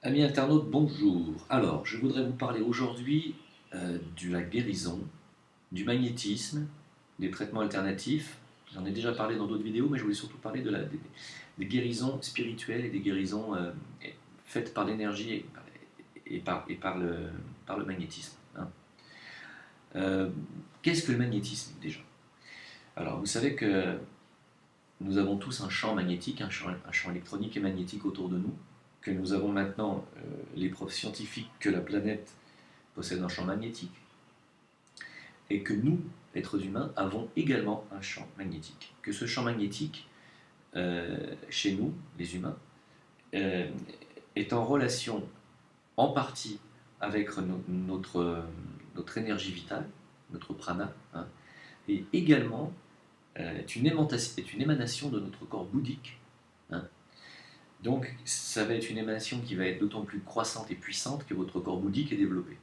Amis internautes, bonjour. Alors, je voudrais vous parler aujourd'hui de la guérison, du magnétisme, des traitements alternatifs. J'en ai déjà parlé dans d'autres vidéos, mais je voulais surtout parler des guérisons spirituelles et des guérisons faites par l'énergie par le magnétisme, hein. Euh, Qu'est-ce que le magnétisme déjà? Alors, vous savez que nous avons tous un champ magnétique, un champ électronique et magnétique autour de nous, que nous avons maintenant les preuves scientifiques que la planète possède un champ magnétique, et que nous, êtres humains, avons également un champ magnétique. Que ce champ magnétique, chez nous, les humains, euh, est en relation en partie avec notre énergie vitale, notre prana, hein, et également est une émanation de notre corps bouddhique, hein. Donc, ça va être une émanation qui va être d'autant plus croissante et puissante que votre corps bouddhique est développé.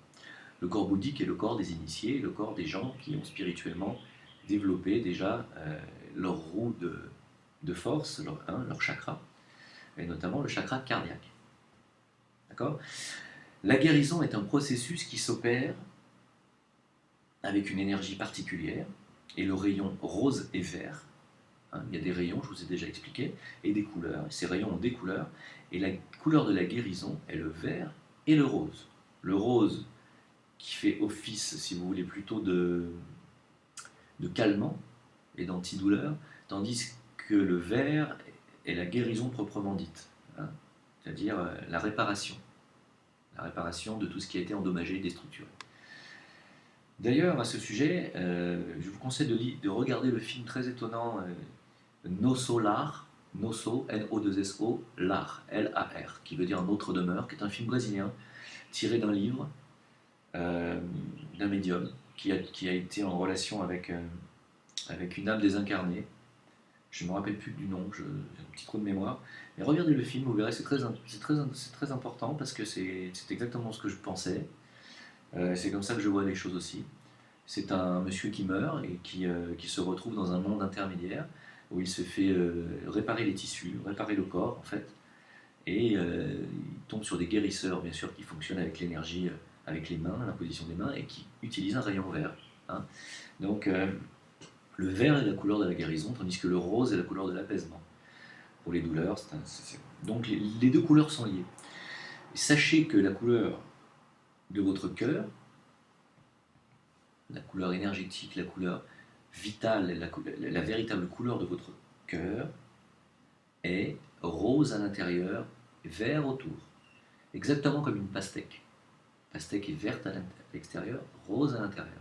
Le corps bouddhique est le corps des initiés, le corps des gens qui ont spirituellement développé déjà leur roue de force, leur chakra, et notamment le chakra cardiaque. D'accord? La guérison est un processus qui s'opère avec une énergie particulière, et le rayon rose et vert, hein, il y a des rayons, je vous ai déjà expliqué, et des couleurs. Ces rayons ont des couleurs, et la couleur de la guérison est le vert et le rose. Le rose qui fait office, si vous voulez, plutôt de calmant et d'antidouleur, tandis que le vert est la guérison proprement dite, hein, c'est-à-dire la réparation de tout ce qui a été endommagé et déstructuré. D'ailleurs, à ce sujet, je vous conseille de regarder le film très étonnant Nosso Lar, Nosso, N-O-2-S-O, Lar, L-A-R, qui veut dire un autre demeure, qui est un film brésilien tiré d'un livre euh, d'un médium qui a été en relation avec une âme désincarnée. Je ne me rappelle plus du nom, j'ai un petit trou de mémoire. Mais regardez le film, vous verrez, c'est très important parce que c'est exactement ce que je pensais. C'est comme ça que je vois les choses aussi. C'est un monsieur qui meurt et qui se retrouve dans un monde intermédiaire où il se fait réparer les tissus, réparer le corps en fait. Et il tombe sur des guérisseurs, bien sûr, qui fonctionnent avec l'énergie, avec les mains, l'imposition des mains, et qui utilisent un rayon vert, hein. Donc, le vert est la couleur de la guérison, tandis que le rose est la couleur de l'apaisement. Pour les douleurs, donc les deux couleurs sont liées. Sachez que la couleur de votre cœur, la couleur énergétique, la couleur vitale, la véritable couleur de votre cœur est rose à l'intérieur, vert autour. Exactement comme une pastèque. La pastèque est verte à l'extérieur, rose à l'intérieur.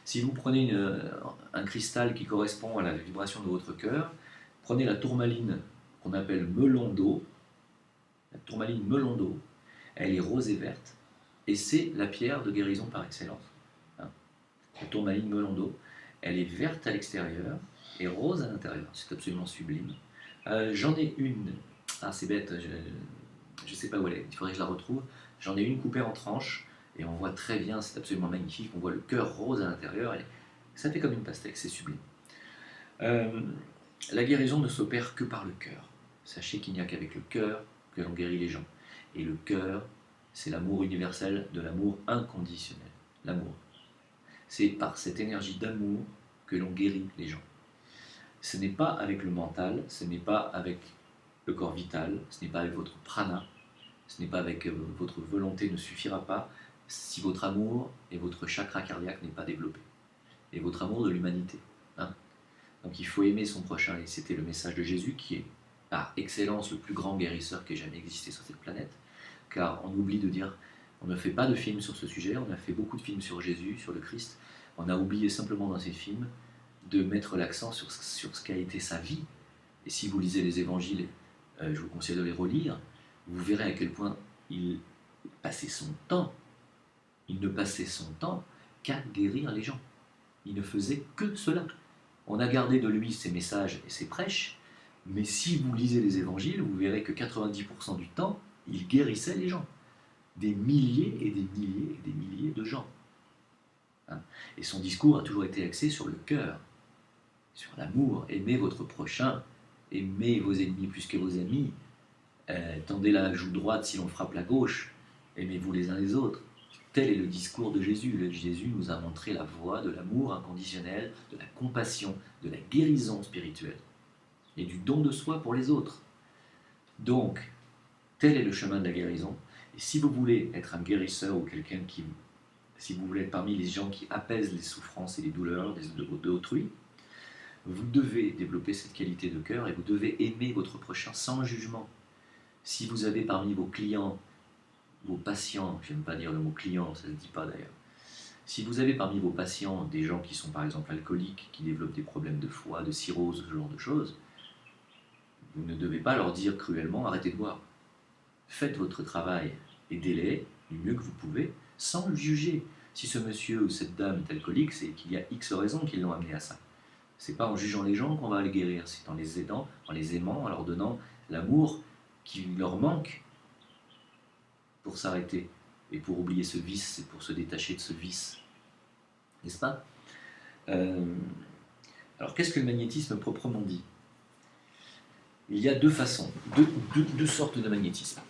Si vous prenez un cristal qui correspond à la vibration de votre cœur, prenez la tourmaline qu'on appelle melon d'eau, la tourmaline melon d'eau, elle est rose et verte, et c'est la pierre de guérison par excellence, hein. La tourmaline melon d'eau, elle est verte à l'extérieur et rose à l'intérieur, c'est absolument sublime. J'en ai une, ah c'est bête, je ne sais pas où elle est, il faudrait que je la retrouve. J'en ai une coupée en tranches et on voit très bien, c'est absolument magnifique. On voit le cœur rose à l'intérieur et ça fait comme une pastèque, c'est sublime. Euh, la guérison ne s'opère que par le cœur. Sachez qu'il n'y a qu'avec le cœur que l'on guérit les gens. Et le cœur, c'est l'amour universel, de l'amour inconditionnel. L'amour. C'est par cette énergie d'amour que l'on guérit les gens. Ce n'est pas avec le mental, ce n'est pas avec le corps vital, ce n'est pas avec votre prana, ce n'est pas avec votre volonté ne suffira pas si votre amour et votre chakra cardiaque n'est pas développé. Et votre amour de l'humanité, hein. Donc il faut aimer son prochain. Et c'était le message de Jésus qui est par excellence le plus grand guérisseur qui ait jamais existé sur cette planète. Car on oublie de dire, on ne fait pas de films sur ce sujet, on a fait beaucoup de films sur Jésus, sur le Christ. On a oublié simplement dans ces films de mettre l'accent sur ce qu'a été sa vie. Et si vous lisez les évangiles, je vous conseille de les relire, vous verrez à quel point il passait son temps, il ne passait son temps qu'à guérir les gens. Il ne faisait que cela. On a gardé de lui ses messages et ses prêches, mais si vous lisez les évangiles, vous verrez que 90% du temps, il guérissait les gens. Des milliers et des milliers et des milliers de gens, hein. Et son discours a toujours été axé sur le cœur, sur l'amour. Aimez votre prochain, aimez vos ennemis plus que vos amis, Tendez la joue droite si l'on frappe la gauche, aimez-vous les uns les autres. Tel est le discours de Jésus. Jésus nous a montré la voie de l'amour inconditionnel, de la compassion, de la guérison spirituelle et du don de soi pour les autres. Donc, tel est le chemin de la guérison. Et si vous voulez être un guérisseur ou quelqu'un qui... Si vous voulez être parmi les gens qui apaisent les souffrances et les douleurs d'autrui, vous devez développer cette qualité de cœur et vous devez aimer votre prochain sans jugement. Si vous avez parmi vos clients, vos patients, je n'aime pas dire le mot client, ça ne se dit pas d'ailleurs, si vous avez parmi vos patients des gens qui sont par exemple alcooliques, qui développent des problèmes de foie, de cirrhose, ce genre de choses, vous ne devez pas leur dire cruellement arrêtez de boire. Faites votre travail, aidez-les du mieux que vous pouvez, sans le juger. Si ce monsieur ou cette dame est alcoolique, c'est qu'il y a X raisons qui l'ont amené à ça. C'est pas en jugeant les gens qu'on va les guérir, c'est en les aidant, en les aimant, en leur donnant l'amour qui leur manque pour s'arrêter et pour oublier ce vice et pour se détacher de ce vice. N'est-ce pas Alors qu'est-ce que le magnétisme proprement dit? Il y a deux façons, deux sortes de magnétisme.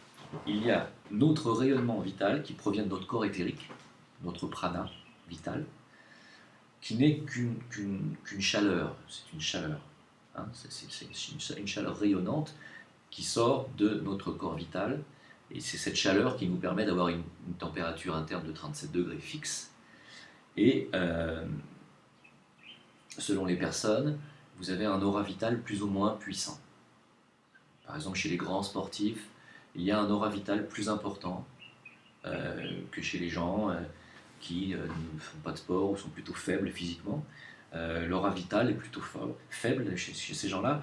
Il y a notre rayonnement vital qui provient de notre corps éthérique, notre prana vital, qui n'est qu'une chaleur, c'est une chaleur, hein, c'est une chaleur rayonnante qui sort de notre corps vital, et c'est cette chaleur qui nous permet d'avoir une température interne de 37 degrés fixe, et selon les personnes, vous avez un aura vital plus ou moins puissant. Par exemple, chez les grands sportifs, il y a un aura vital plus important que chez les gens qui ne font pas de sport ou sont plutôt faibles physiquement. L'aura vitale est plutôt faible chez ces gens-là,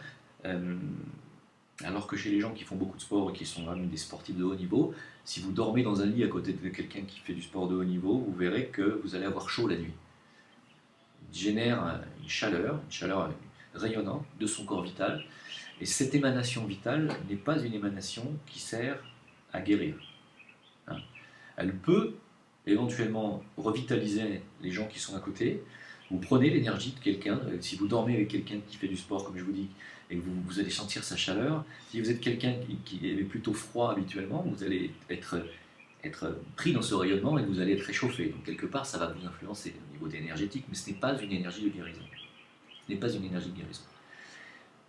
alors que chez les gens qui font beaucoup de sport et qui sont même des sportifs de haut niveau, si vous dormez dans un lit à côté de quelqu'un qui fait du sport de haut niveau, vous verrez que vous allez avoir chaud la nuit. Il génère une chaleur rayonnante de son corps vital, et cette émanation vitale n'est pas une émanation qui sert à guérir. Elle peut éventuellement revitaliser les gens qui sont à côté. Vous prenez l'énergie de quelqu'un, si vous dormez avec quelqu'un qui fait du sport, comme je vous dis, et que vous allez sentir sa chaleur, si vous êtes quelqu'un qui est plutôt froid habituellement, vous allez être pris dans ce rayonnement et vous allez être réchauffé. Donc quelque part, ça va vous influencer au niveau énergétique, mais ce n'est pas une énergie de guérison. Ce n'est pas une énergie de guérison.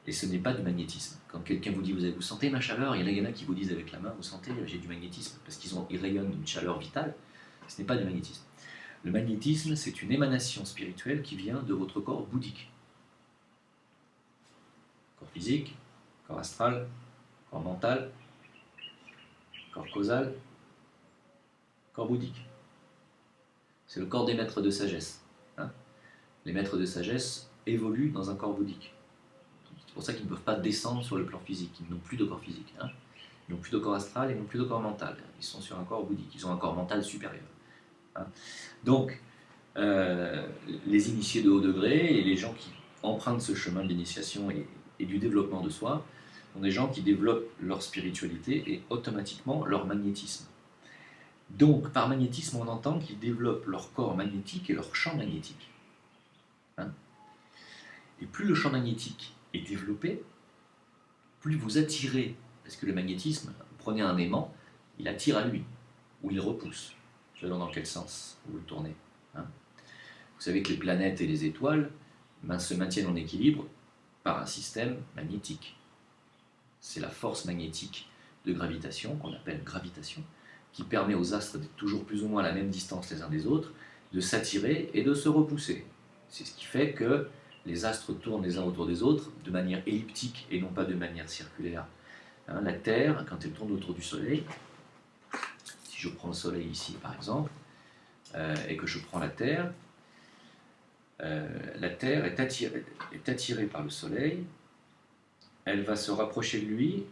Et ce n'est pas du magnétisme. Quand quelqu'un vous dit vous sentez ma chaleur, il y en a qui vous disent avec la main vous sentez j'ai du magnétisme parce qu'ils rayonnent une chaleur vitale. Ce n'est pas du magnétisme. Le magnétisme, c'est une émanation spirituelle qui vient de votre corps bouddhique. Corps physique, corps astral, corps mental, corps causal, corps bouddhique. C'est le corps des maîtres de sagesse. Les maîtres de sagesse évoluent dans un corps bouddhique. C'est pour ça qu'ils ne peuvent pas descendre sur le plan physique. Ils n'ont plus de corps physique. Ils n'ont plus de corps astral, ils n'ont plus de corps mental. Ils sont sur un corps bouddhique. Ils ont un corps mental supérieur. Donc, les initiés de haut degré et les gens qui empruntent ce chemin d'initiation et du développement de soi sont des gens qui développent leur spiritualité et automatiquement leur magnétisme. Donc, par magnétisme, on entend qu'ils développent leur corps magnétique et leur champ magnétique. Et plus le champ magnétique est développé, plus vous attirez, parce que le magnétisme, vous prenez un aimant, il attire à lui, ou il repousse, selon dans quel sens vous le tournez. Vous savez que les planètes et les étoiles se maintiennent en équilibre par un système magnétique. C'est la force magnétique de gravitation, qu'on appelle gravitation, qui permet aux astres d'être toujours plus ou moins à la même distance les uns des autres, de s'attirer et de se repousser. C'est ce qui fait que les astres tournent les uns autour des autres de manière elliptique et non pas de manière circulaire. La Terre, quand elle tourne autour du Soleil, si je prends le Soleil ici par exemple, et que je prends la Terre est attirée par le Soleil, elle va se rapprocher de lui,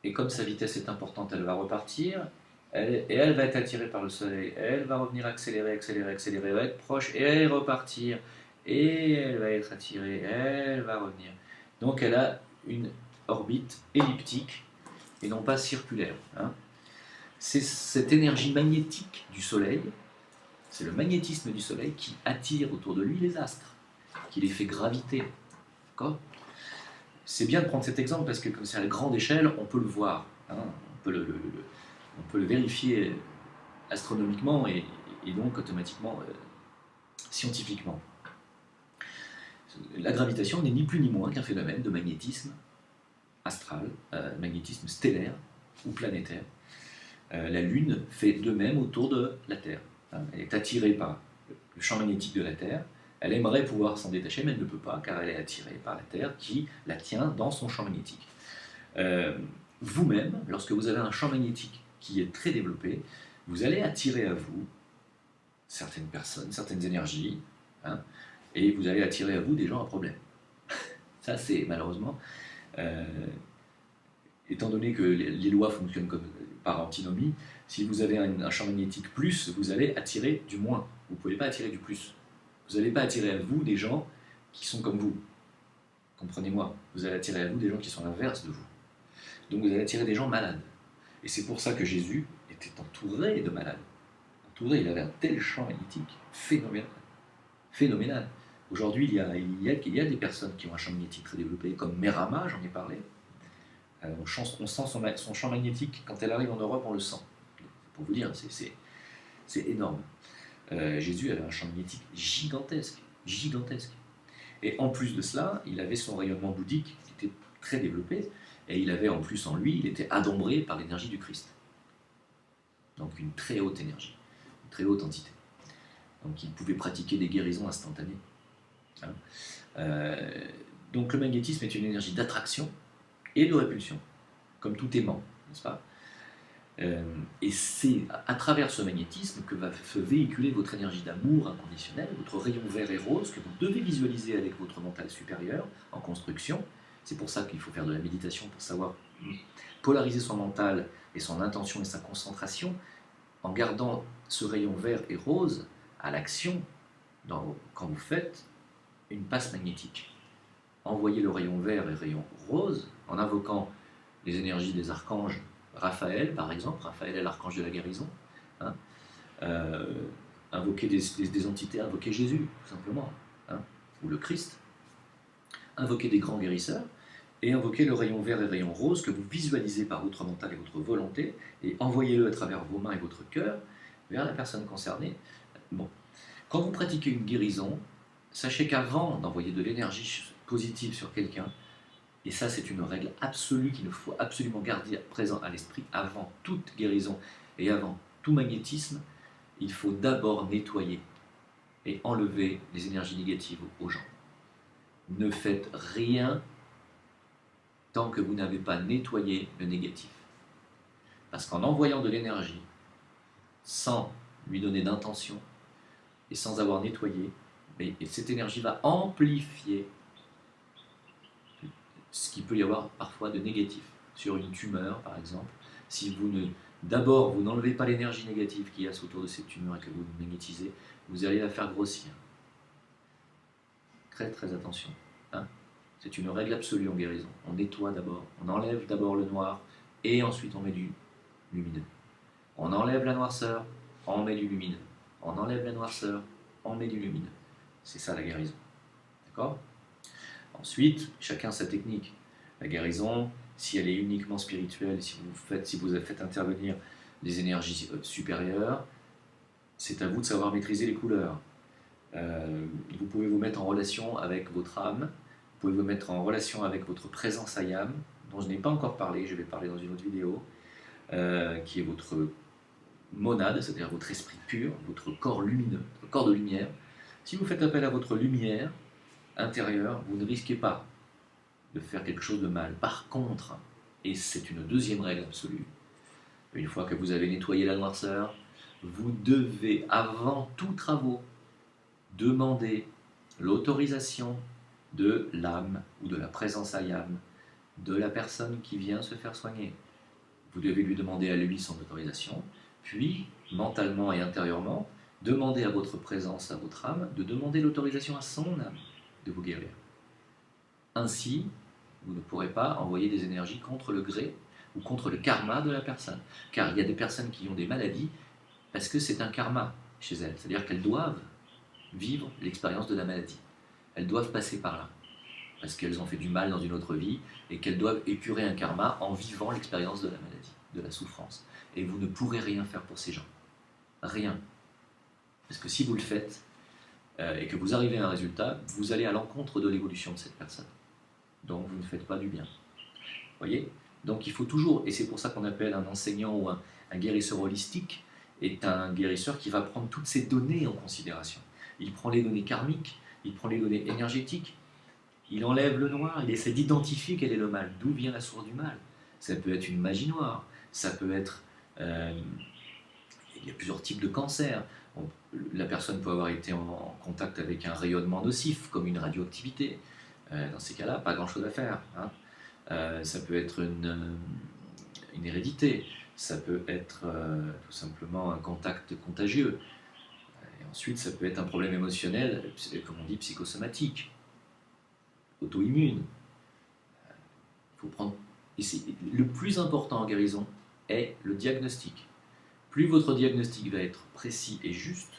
et comme sa vitesse est importante, elle va repartir, elle va être attirée par le Soleil, elle va revenir accélérer, elle va être proche, et repartir, et elle va être attirée, elle va revenir. Donc elle a une orbite elliptique, et non pas circulaire. C'est cette énergie magnétique du Soleil, c'est le magnétisme du Soleil qui attire autour de lui les astres, qui les fait graviter. D'accord ? C'est bien de prendre cet exemple parce que comme c'est à grande échelle, on peut le voir. Hein, on peut le vérifier astronomiquement et donc automatiquement scientifiquement. La gravitation n'est ni plus ni moins qu'un phénomène de magnétisme astral, magnétisme stellaire ou planétaire. La Lune fait de même autour de la Terre. Hein, elle est attirée par le champ magnétique de la Terre. Elle aimerait pouvoir s'en détacher, mais elle ne peut pas, car elle est attirée par la Terre qui la tient dans son champ magnétique. Vous-même, lorsque vous avez un champ magnétique qui est très développé, vous allez attirer à vous certaines personnes, certaines énergies, hein, et vous allez attirer à vous des gens à problème. Ça, c'est malheureusement, étant donné que les lois fonctionnent comme par antinomie, si vous avez un champ magnétique plus, vous allez attirer du moins. Vous ne pouvez pas attirer du plus. Vous n'allez pas attirer à vous des gens qui sont comme vous. Comprenez-moi, vous allez attirer à vous des gens qui sont l'inverse de vous. Donc vous allez attirer des gens malades. Et c'est pour ça que Jésus était entouré de malades. Entouré, il avait un tel champ magnétique phénoménal. Phénoménal. Aujourd'hui, il y a des personnes qui ont un champ magnétique très développé, comme Merama, j'en ai parlé. On sent son champ magnétique, quand elle arrive en Europe, on le sent. Pour vous dire, c'est énorme. Jésus avait un champ magnétique gigantesque, gigantesque. Et en plus de cela, il avait son rayonnement bouddhique qui était très développé, et il avait en plus en lui, il était adombré par l'énergie du Christ. Donc une très haute énergie, une très haute entité. Donc il pouvait pratiquer des guérisons instantanées. Hein. Donc le magnétisme est une énergie d'attraction et de répulsion, comme tout aimant, n'est-ce pas ? Et c'est à travers ce magnétisme que va se véhiculer votre énergie d'amour inconditionnel, votre rayon vert et rose que vous devez visualiser avec votre mental supérieur en construction. C'est pour ça qu'il faut faire de la méditation pour savoir polariser son mental et son intention et sa concentration en gardant ce rayon vert et rose à l'action quand vous faites une passe magnétique. Envoyez le rayon vert et le rayon rose en invoquant les énergies des archanges. Raphaël, par exemple, Raphaël est l'archange de la guérison. Hein, invoquer des entités, invoquer Jésus, tout simplement, hein, ou le Christ. Invoquer des grands guérisseurs et invoquer le rayon vert et le rayon rose que vous visualisez par votre mental et votre volonté et envoyez-le à travers vos mains et votre cœur vers la personne concernée. Bon. Quand vous pratiquez une guérison, sachez qu'avant d'envoyer de l'énergie positive sur quelqu'un, et ça, c'est une règle absolue qu'il faut absolument garder présent à l'esprit. Avant toute guérison et avant tout magnétisme, il faut d'abord nettoyer et enlever les énergies négatives aux gens. Ne faites rien tant que vous n'avez pas nettoyé le négatif. Parce qu'en envoyant de l'énergie, sans lui donner d'intention et sans avoir nettoyé, cette énergie va amplifier ce qu'il peut y avoir parfois de négatif sur une tumeur, par exemple. Si d'abord vous n'enlevez pas l'énergie négative qu'il y a autour de cette tumeur et que vous magnétisez, vous allez la faire grossir. Très très attention. Hein, c'est une règle absolue en guérison. On nettoie d'abord, on enlève d'abord le noir et ensuite on met du lumineux. On enlève la noirceur, on met du lumineux. On enlève la noirceur, on met du lumineux. C'est ça la guérison. D'accord ? Ensuite, chacun sa technique. La guérison, si elle est uniquement spirituelle, si vous faites intervenir des énergies supérieures, c'est à vous de savoir maîtriser les couleurs. Vous pouvez vous mettre en relation avec votre âme, vous pouvez vous mettre en relation avec votre présence ayam, dont je n'ai pas encore parlé, je vais parler dans une autre vidéo, qui est votre monade, c'est-à-dire votre esprit pur, votre corps lumineux, votre corps de lumière. Si vous faites appel à votre lumière intérieure, vous ne risquez pas de faire quelque chose de mal. Par contre, et c'est une deuxième règle absolue, une fois que vous avez nettoyé la noirceur, vous devez, avant tout travaux, demander l'autorisation de l'âme ou de la présence ayam de la personne qui vient se faire soigner. Vous devez lui demander à lui son autorisation, puis, mentalement et intérieurement, demander à votre présence, à votre âme, de demander l'autorisation à son âme de vous guérir. Ainsi, vous ne pourrez pas envoyer des énergies contre le gré ou contre le karma de la personne. Car il y a des personnes qui ont des maladies parce que c'est un karma chez elles. C'est-à-dire qu'elles doivent vivre l'expérience de la maladie. Elles doivent passer par là. parce qu'elles ont fait du mal dans une autre vie, et qu'elles doivent épurer un karma en vivant l'expérience de la maladie, de la souffrance. Et vous ne pourrez rien faire pour ces gens. Rien. Parce que si vous le faites, et que vous arrivez à un résultat, vous allez à l'encontre de l'évolution de cette personne. Donc vous ne faites pas du bien. Vous voyez? Donc il faut toujours, et c'est pour ça qu'on appelle un enseignant ou un guérisseur holistique, est un guérisseur qui va prendre toutes ces données en considération. Il prend les données karmiques, il prend les données énergétiques, il enlève le noir, il essaie d'identifier quel est le mal, d'où vient la source du mal. Ça peut être une magie noire, ça peut être... il y a plusieurs types de cancers. La personne peut avoir été en contact avec un rayonnement nocif, comme une radioactivité. Dans ces cas-là, pas grand-chose à faire. Hein. Ça peut être une hérédité, ça peut être tout simplement un contact contagieux. Et ensuite, ça peut être un problème émotionnel, comme on dit, psychosomatique, auto-immune. Faut prendre... Le plus important en guérison est le diagnostic. Plus votre diagnostic va être précis et juste,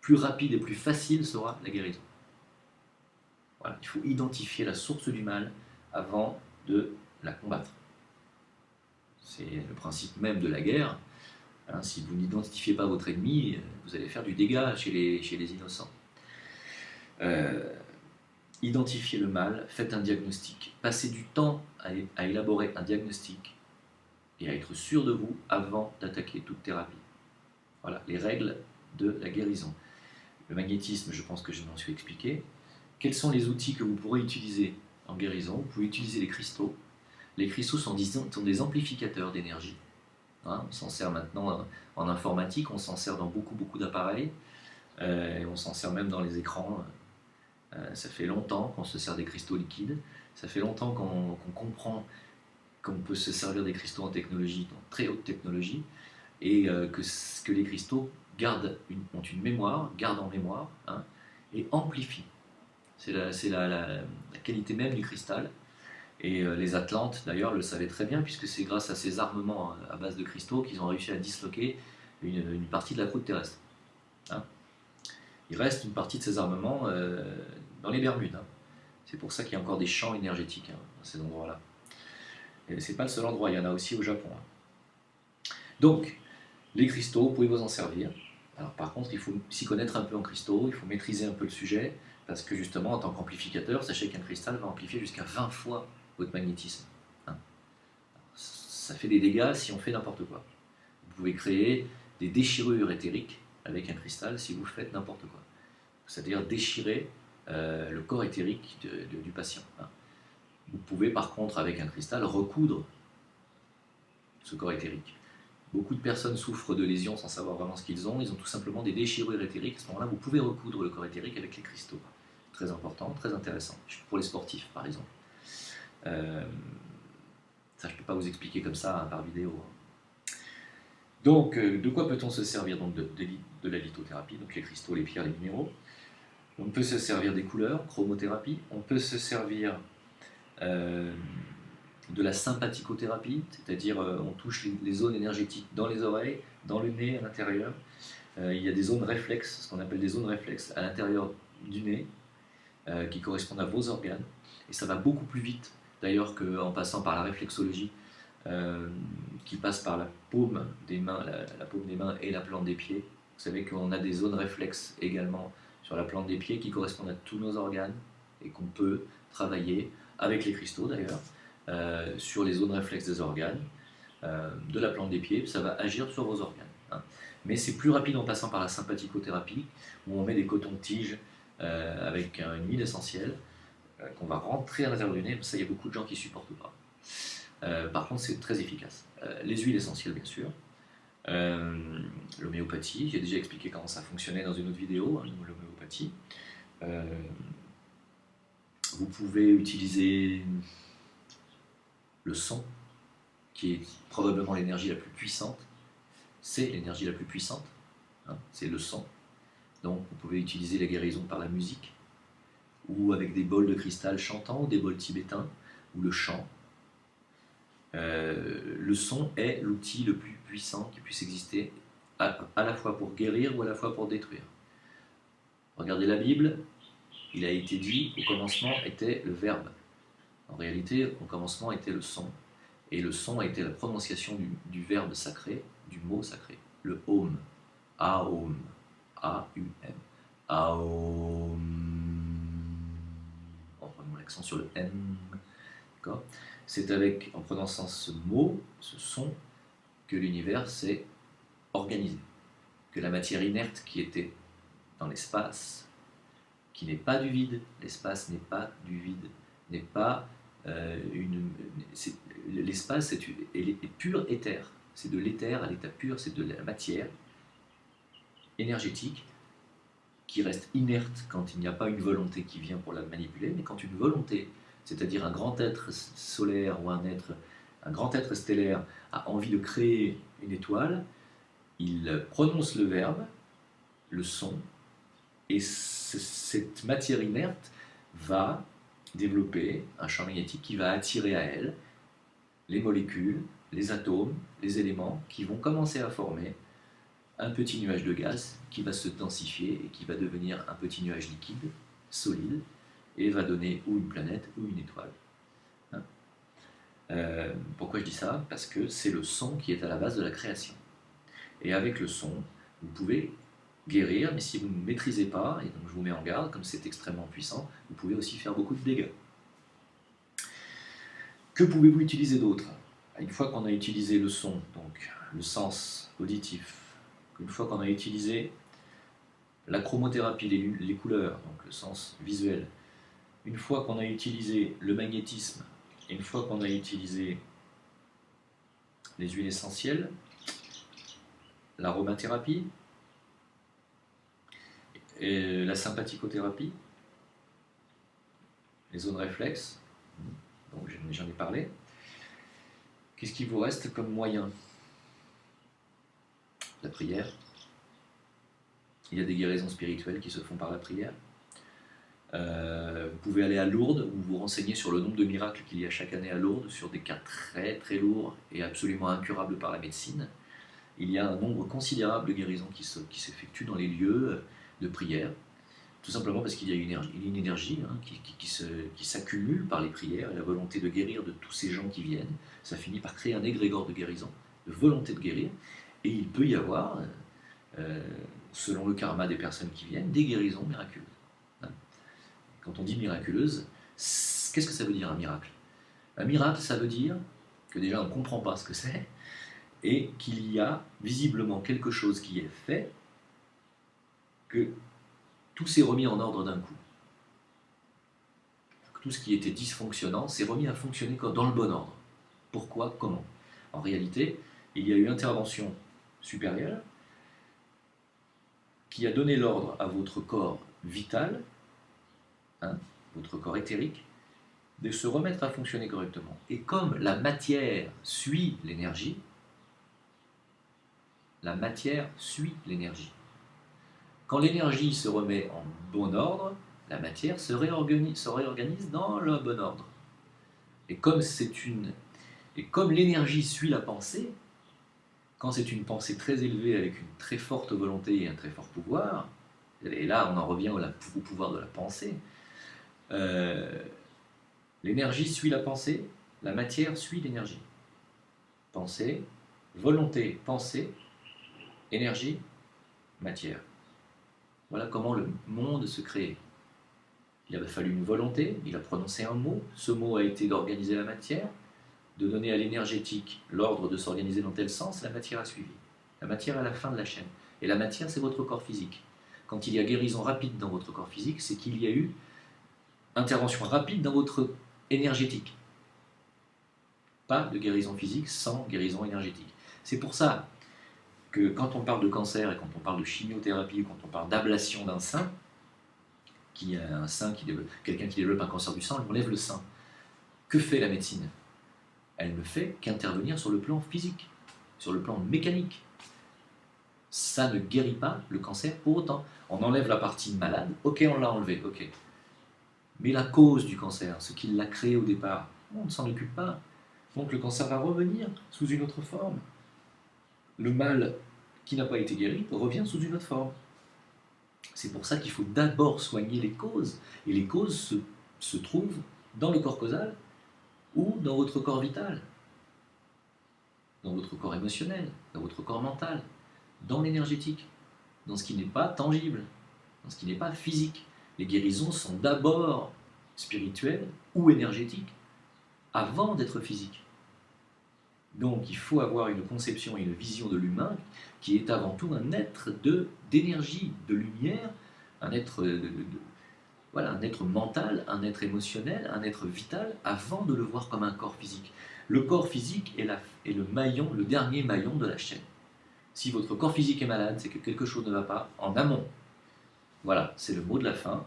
plus rapide et plus facile sera la guérison. Voilà, il faut identifier la source du mal avant de la combattre. C'est le principe même de la guerre. Hein, si vous n'identifiez pas votre ennemi, vous allez faire du dégât chez les innocents. Identifiez le mal, faites un diagnostic. Passez du temps à élaborer un diagnostic et à être sûr de vous avant d'attaquer toute thérapie. Voilà, les règles de la guérison. Le magnétisme, je pense que je m'en suis expliqué. Quels sont les outils que vous pourrez utiliser en guérison? Vous pouvez utiliser les cristaux. Les cristaux sont des amplificateurs d'énergie. Hein, on s'en sert maintenant en informatique, on s'en sert dans beaucoup d'appareils, et on s'en sert même dans les écrans. Ça fait longtemps qu'on se sert des cristaux liquides, ça fait longtemps qu'on comprend qu'on peut se servir des cristaux en technologie, en très haute technologie, et que les cristaux ont une mémoire, gardent en mémoire, hein, et amplifient. C'est la qualité même du cristal. Et les Atlantes, d'ailleurs, le savaient très bien, puisque c'est grâce à ces armements à base de cristaux qu'ils ont réussi à disloquer une partie de la croûte terrestre. Hein. Il reste une partie de ces armements dans les Bermudes. Hein. C'est pour ça qu'il y a encore des champs énergétiques dans ces endroits-là. Et ce n'est pas le seul endroit, il y en a aussi au Japon. Hein. Donc, les cristaux, vous pouvez vous en servir. Alors, par contre, il faut s'y connaître un peu en cristaux, il faut maîtriser un peu le sujet, parce que justement, en tant qu'amplificateur, sachez qu'un cristal va amplifier jusqu'à 20 fois votre magnétisme. Hein. Ça fait des dégâts si on fait n'importe quoi. Vous pouvez créer des déchirures éthériques avec un cristal si vous faites n'importe quoi. C'est-à-dire déchirer le corps éthérique du patient. Hein. Vous pouvez par contre, avec un cristal, recoudre ce corps éthérique. Beaucoup de personnes souffrent de lésions sans savoir vraiment ce qu'ils ont. Ils ont tout simplement des déchirures éthériques. À ce moment-là, vous pouvez recoudre le corps éthérique avec les cristaux. Très important, très intéressant. Pour les sportifs, par exemple. Ça, je ne peux pas vous expliquer comme ça par vidéo. Donc, de quoi peut-on se servir? Donc, de la lithothérapie, donc les cristaux, les pierres, les minéraux. On peut se servir des couleurs, chromothérapie. On peut se servir de la sympathicothérapie, c'est-à-dire on touche les zones énergétiques dans les oreilles, dans le nez, à l'intérieur. Il y a des zones réflexes, ce qu'on appelle des zones réflexes, à l'intérieur du nez, qui correspondent à vos organes. Et ça va beaucoup plus vite, d'ailleurs, qu'en passant par la réflexologie, qui passe par la paume des mains, la paume des mains et la plante des pieds. Vous savez qu'on a des zones réflexes également sur la plante des pieds qui correspondent à tous nos organes et qu'on peut travailler avec les cristaux d'ailleurs sur les zones réflexes des organes de la plante des pieds. Ça va agir sur vos organes. Hein. Mais c'est plus rapide en passant par la sympathicothérapie où on met des cotons-tiges avec une huile essentielle qu'on va rentrer à l'intérieur du nez. Ça, il y a beaucoup de gens qui ne supportent pas. Par contre, c'est très efficace. Les huiles essentielles, bien sûr. L'homéopathie, j'ai déjà expliqué comment ça fonctionnait dans une autre vidéo, hein, l'homéopathie. Vous pouvez utiliser le son, qui est probablement l'énergie la plus puissante. C'est l'énergie la plus puissante, hein, c'est le son. Donc vous pouvez utiliser la guérison par la musique, ou avec des bols de cristal chantants, ou des bols tibétains, ou le chant. Le son est l'outil le plus puissant qui puisse exister, à la fois pour guérir ou à la fois pour détruire. Regardez la Bible, il a été dit au commencement était le verbe. En réalité, au commencement était le son. Et le son a été la prononciation du verbe sacré, du mot sacré, le Om. Aum. A-U-M. Aum. En prenant l'accent sur le M. D'accord. C'est en prononçant ce mot, ce son, que l'univers s'est organisé. Que la matière inerte qui était dans l'espace, qui n'est pas du vide, l'espace n'est pas du vide, n'est pas l'espace est pur éther, c'est de l'éther à l'état pur, c'est de la matière énergétique qui reste inerte quand il n'y a pas une volonté qui vient pour la manipuler, mais quand une volonté, c'est-à-dire un grand être solaire ou un grand être stellaire a envie de créer une étoile, il prononce le verbe, le son, et cette matière inerte va développer un champ magnétique qui va attirer à elle les molécules, les atomes, les éléments qui vont commencer à former un petit nuage de gaz qui va se densifier et qui va devenir un petit nuage liquide, solide, et va donner ou une planète ou une étoile. Pourquoi je dis ça? Parce que c'est le son qui est à la base de la création. Et avec le son, vous pouvez guérir, mais si vous ne maîtrisez pas, et donc je vous mets en garde, comme c'est extrêmement puissant, vous pouvez aussi faire beaucoup de dégâts. Que pouvez-vous utiliser d'autre? Une fois qu'on a utilisé le son, donc le sens auditif, une fois qu'on a utilisé la chromothérapie, les couleurs, donc le sens visuel, une fois qu'on a utilisé le magnétisme, et une fois qu'on a utilisé les huiles essentielles, l'aromathérapie, et la sympathicothérapie, les zones réflexes, donc j'en ai parlé. Qu'est-ce qui vous reste comme moyen? La prière. Il y a des guérisons spirituelles qui se font par la prière. Vous pouvez aller à Lourdes, où vous renseignez sur le nombre de miracles qu'il y a chaque année à Lourdes, sur des cas très très lourds et absolument incurables par la médecine. Il y a un nombre considérable de guérisons qui s'effectuent dans les lieux de prière, tout simplement parce qu'il y a une énergie qui s'accumule par les prières et la volonté de guérir de tous ces gens qui viennent. Ça finit par créer un égrégore de guérison, de volonté de guérir, et il peut y avoir, selon le karma des personnes qui viennent, des guérisons miraculeuses. Quand on dit miraculeuse, qu'est-ce que ça veut dire un miracle? Un miracle, ça veut dire que déjà on ne comprend pas ce que c'est, et qu'il y a visiblement quelque chose qui est fait, que tout s'est remis en ordre d'un coup. Tout ce qui était dysfonctionnant s'est remis à fonctionner dans le bon ordre. Pourquoi? Comment? En réalité, il y a eu intervention supérieure qui a donné l'ordre à votre corps vital, votre corps éthérique, de se remettre à fonctionner correctement. Et comme la matière suit l'énergie, la matière suit l'énergie. Quand l'énergie se remet en bon ordre, la matière se réorganise dans le bon ordre. Et comme l'énergie suit la pensée, quand c'est une pensée très élevée avec une très forte volonté et un très fort pouvoir, et là on en revient au pouvoir de la pensée, l'énergie suit la pensée, la matière suit l'énergie. Pensée, volonté, pensée, énergie, matière. Voilà comment le monde se crée. Il avait fallu une volonté, il a prononcé un mot, ce mot a été d'organiser la matière, de donner à l'énergétique l'ordre de s'organiser dans tel sens, la matière a suivi. La matière est à la fin de la chaîne. Et la matière, c'est votre corps physique. Quand il y a guérison rapide dans votre corps physique, c'est qu'il y a eu intervention rapide dans votre énergétique. Pas de guérison physique sans guérison énergétique. C'est pour ça que quand on parle de cancer et quand on parle de chimiothérapie, quand on parle d'ablation d'un sein, quelqu'un qui développe un cancer du sein, on enlève le sein. Que fait la médecine? Elle ne fait qu'intervenir sur le plan physique, sur le plan mécanique. Ça ne guérit pas le cancer pour autant. On enlève la partie malade, ok, on l'a enlevé, ok. Mais la cause du cancer, ce qui l'a créé au départ, on ne s'en occupe pas. Donc le cancer va revenir sous une autre forme. Le mal qui n'a pas été guéri revient sous une autre forme. C'est pour ça qu'il faut d'abord soigner les causes. Et les causes se trouvent dans le corps causal ou dans votre corps vital, dans votre corps émotionnel, dans votre corps mental, dans l'énergétique, dans ce qui n'est pas tangible, dans ce qui n'est pas physique. Les guérisons sont d'abord spirituelles ou énergétiques avant d'être physiques. Donc il faut avoir une conception et une vision de l'humain qui est avant tout un être d'énergie, de lumière, un être, voilà, un être mental, un être émotionnel, un être vital, avant de le voir comme un corps physique. Le corps physique est le maillon, le dernier maillon de la chaîne. Si votre corps physique est malade, c'est que quelque chose ne va pas en amont. Voilà, c'est le mot de la fin.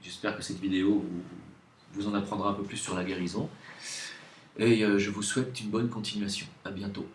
J'espère que cette vidéo vous en apprendra un peu plus sur la guérison. Et je vous souhaite une bonne continuation. À bientôt.